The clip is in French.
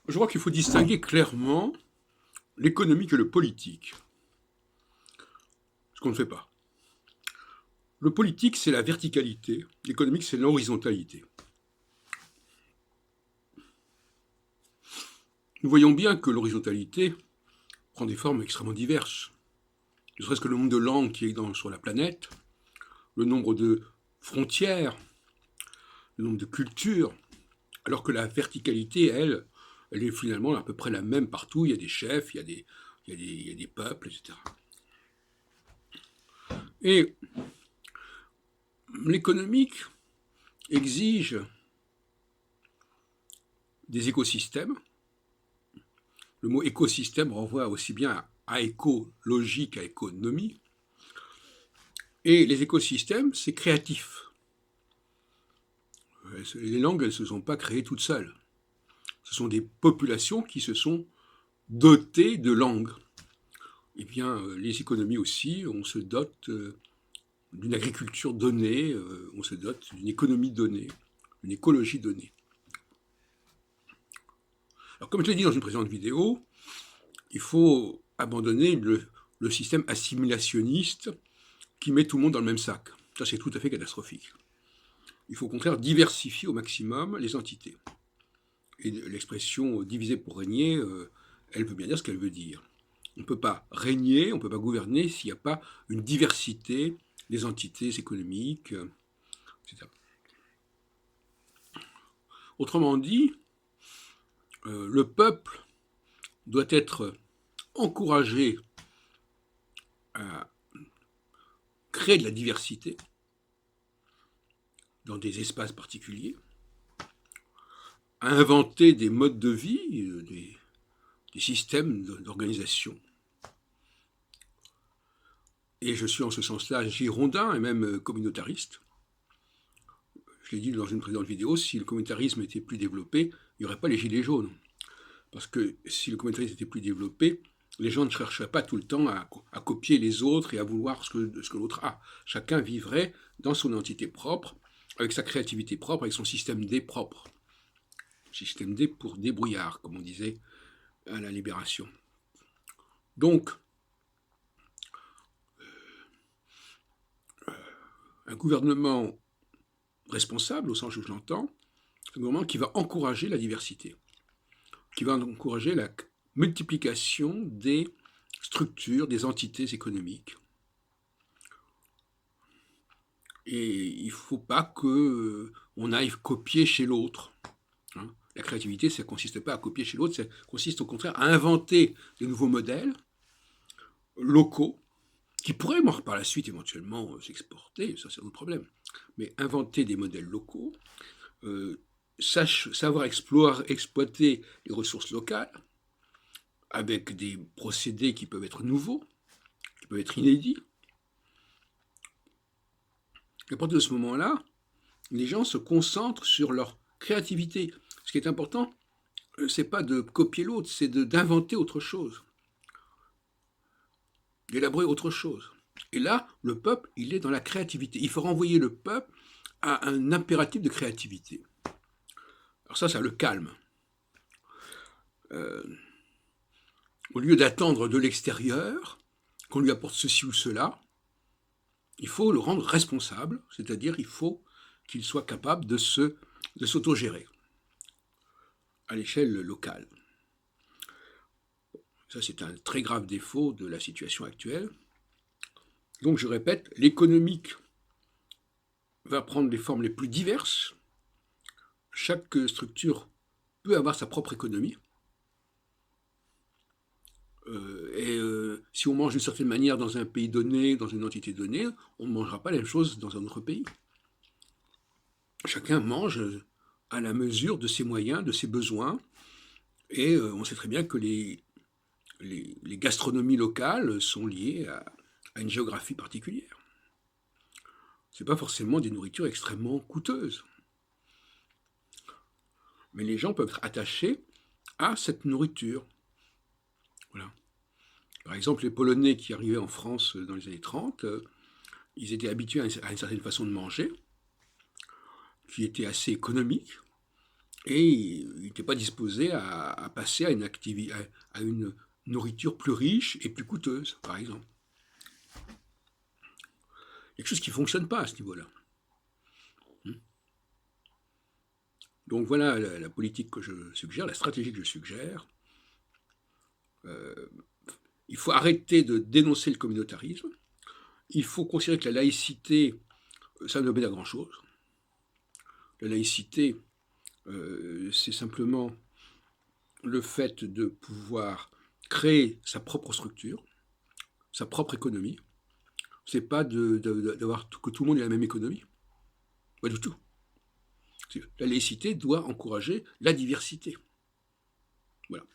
Je crois qu'il faut distinguer clairement l'économique et le politique, ce qu'on ne fait pas. Le politique, c'est la verticalité, l'économique, c'est l'horizontalité. Nous voyons bien que l'horizontalité prend des formes extrêmement diverses. Ne serait-ce que le nombre de langues qui est sur la planète, le nombre de frontières, le nombre de cultures, alors que la verticalité, elle est finalement à peu près la même partout. Il y a des chefs, il y a des peuples, etc. Et l'économique exige des écosystèmes. Le mot écosystème renvoie aussi bien à écologie qu'à économie. Et les écosystèmes, c'est créatif. Les langues, elles ne se sont pas créées toutes seules. Ce sont des populations qui se sont dotées de langues. Eh bien, les économies aussi, on se dote d'une agriculture donnée, on se dote d'une économie donnée, d'une écologie donnée. Alors, comme je l'ai dit dans une précédente vidéo, il faut abandonner le système assimilationniste qui met tout le monde dans le même sac. Ça, c'est tout à fait catastrophique. Il faut au contraire diversifier au maximum les entités. Et l'expression diviser pour régner, elle veut bien dire ce qu'elle veut dire. On ne peut pas régner, on ne peut pas gouverner s'il n'y a pas une diversité des entités économiques, etc. Autrement dit, le peuple doit être encouragé à créer de la diversité dans des espaces particuliers, à inventer des modes de vie, des systèmes d'organisation. Et je suis en ce sens-là girondin et même communautariste. Je l'ai dit dans une précédente vidéo, si le communautarisme était plus développé, il n'y aurait pas les gilets jaunes. Parce que si le communautarisme était plus développé, les gens ne chercheraient pas tout le temps à copier les autres et à vouloir ce que l'autre a. Chacun vivrait dans son entité propre, avec sa créativité propre, avec son système D propre. Système D pour débrouillard, comme on disait à la Libération. Donc, un gouvernement responsable, au sens où je l'entends, c'est un gouvernement qui va encourager la diversité, qui va encourager la multiplication des structures, des entités économiques. Et il ne faut pas qu'on aille copier chez l'autre. Hein. La créativité, ça ne consiste pas à copier chez l'autre, ça consiste au contraire à inventer de nouveaux modèles locaux qui pourraient par la suite éventuellement s'exporter, ça c'est un autre problème. Mais inventer des modèles locaux, savoir exploiter les ressources locales avec des procédés qui peuvent être nouveaux, qui peuvent être inédits. Et à partir de ce moment-là, les gens se concentrent sur leur créativité. Ce qui est important, c'est pas de copier l'autre, c'est d'inventer autre chose, d'élaborer autre chose. Et là, le peuple, il est dans la créativité. Il faut renvoyer le peuple à un impératif de créativité. Alors ça le calme. Au lieu d'attendre de l'extérieur qu'on lui apporte ceci ou cela, il faut le rendre responsable, c'est-à-dire il faut qu'il soit capable de s'autogérer à l'échelle locale. Ça, c'est un très grave défaut de la situation actuelle. Donc, je répète, l'économique va prendre les formes les plus diverses. Chaque structure peut avoir sa propre économie. Si on mange d'une certaine manière dans un pays donné, dans une entité donnée, on ne mangera pas la même chose dans un autre pays. Chacun mange à la mesure de ses moyens, de ses besoins, et on sait très bien que les gastronomies locales sont liées à une géographie particulière. Ce n'est pas forcément des nourritures extrêmement coûteuses. Mais les gens peuvent être attachés à cette nourriture. Voilà. Par exemple, les Polonais qui arrivaient en France dans les années 30, ils étaient habitués à une certaine façon de manger, qui était assez économique, et il n'était pas disposé à passer à à une nourriture plus riche et plus coûteuse, par exemple. Quelque chose qui ne fonctionne pas à ce niveau-là. Donc voilà la politique que je suggère, la stratégie que je suggère. Il faut arrêter de dénoncer le communautarisme. Il faut considérer que la laïcité, ça ne mène à grand-chose. La laïcité, c'est simplement le fait de pouvoir créer sa propre structure, sa propre économie. C'est pas d'avoir que tout le monde ait la même économie. Pas du tout. La laïcité doit encourager la diversité. Voilà.